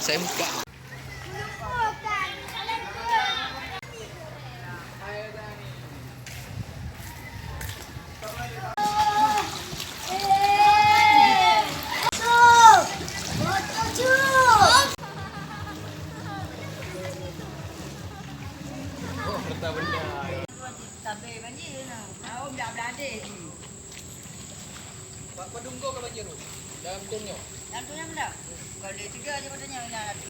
Saya buka. Sampai banjir nak. Tahu dah berada ni. Pak dungko ke banjir tu? Dalam tungnya. Dalam tu yang dah. Kalau dia tiga je patutnya nak.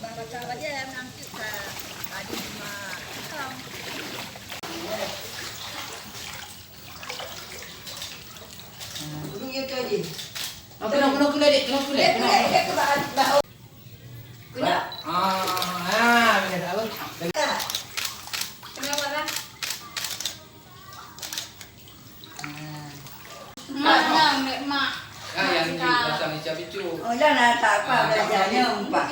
Baca aja nanti ke ada cuma hitam. Ini tu aja. Kena kulit. Kunyap. Biasa abang. Kenapa lah? Mak. Yang ni pasang ni cabicu. Oh, dah nak tak apa belajarnya, Pak.